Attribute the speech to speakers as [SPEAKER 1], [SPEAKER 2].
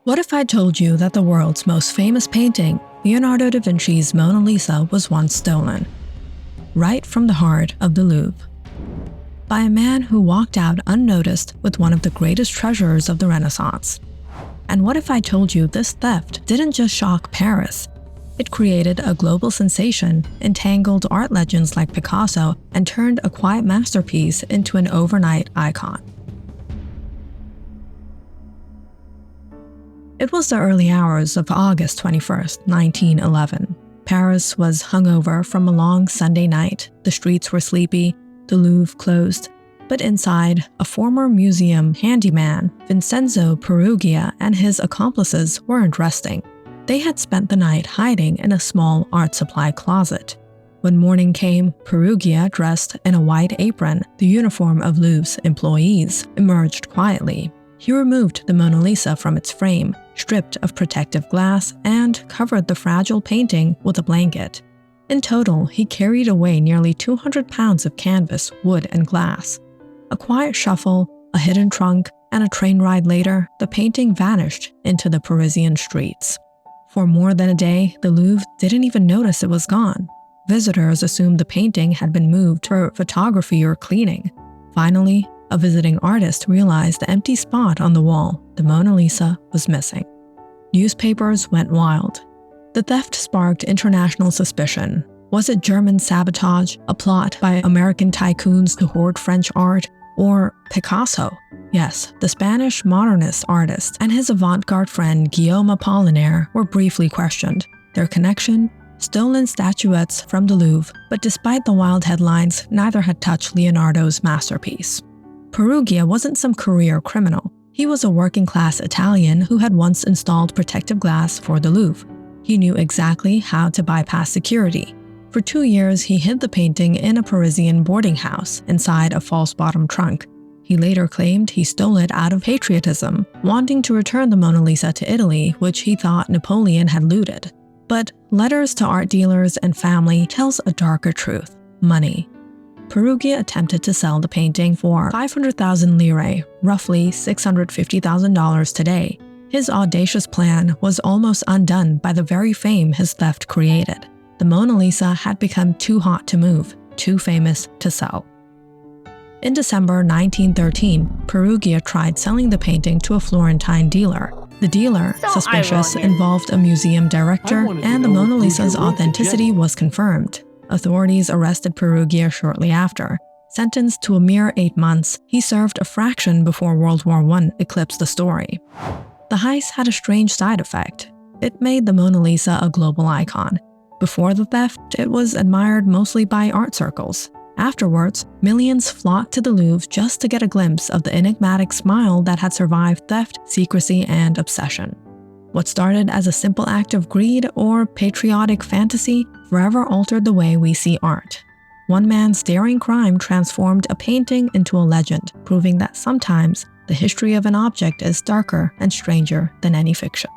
[SPEAKER 1] What if I told you that the world's most famous painting, Leonardo da Vinci's Mona Lisa, was once stolen? Right from the heart of the Louvre. By a man who walked out unnoticed with one of the greatest treasures of the Renaissance. And what if I told you this theft didn't just shock Paris? It created a global sensation, entangled art legends like Picasso, and turned a quiet masterpiece into an overnight icon. It was the early hours of August 21st, 1911. Paris was hungover from a long Sunday night. The streets were sleepy, the Louvre closed. But inside, a former museum handyman, Vincenzo Peruggia, and his accomplices weren't resting. They had spent the night hiding in a small art supply closet. When morning came, Peruggia, dressed in a white apron, the uniform of Louvre's employees, emerged quietly. He removed the Mona Lisa from its frame, stripped of protective glass, and covered the fragile painting with a blanket. In total, he carried away nearly 200 pounds of canvas, wood, and glass. A quiet shuffle, a hidden trunk, and a train ride later, the painting vanished into the Parisian streets. For more than a day, the Louvre didn't even notice it was gone. Visitors assumed the painting had been moved for photography or cleaning. Finally, a visiting artist realized the empty spot on the wall. The Mona Lisa was missing. Newspapers went wild. The theft sparked international suspicion. Was it German sabotage, a plot by American tycoons to hoard French art, or Picasso? Yes, the Spanish modernist artist and his avant-garde friend Guillaume Apollinaire were briefly questioned. Their connection? Stolen statuettes from the Louvre, but despite the wild headlines, neither had touched Leonardo's masterpiece. Peruggia wasn't some career criminal. He was a working-class Italian who had once installed protective glass for the Louvre. He knew exactly how to bypass security. For 2 years, he hid the painting in a Parisian boarding house inside a false-bottom trunk. He later claimed he stole it out of patriotism, wanting to return the Mona Lisa to Italy, which he thought Napoleon had looted. But letters to art dealers and family tells a darker truth: money. Peruggia attempted to sell the painting for 500,000 lire, roughly $650,000 today. His audacious plan was almost undone by the very fame his theft created. The Mona Lisa had become too hot to move, too famous to sell. In December 1913, Peruggia tried selling the painting to a Florentine dealer. The dealer, suspicious, involved a museum director, and the Mona Lisa's authenticity was confirmed. Authorities arrested Peruggia shortly after. Sentenced to a mere 8 months, he served a fraction before World War I eclipsed the story. The heist had a strange side effect. It made the Mona Lisa a global icon. Before the theft, it was admired mostly by art circles. Afterwards, millions flocked to the Louvre just to get a glimpse of the enigmatic smile that had survived theft, secrecy, and obsession. What started as a simple act of greed or patriotic fantasy forever altered the way we see art. One man's daring crime transformed a painting into a legend, proving that sometimes the history of an object is darker and stranger than any fiction.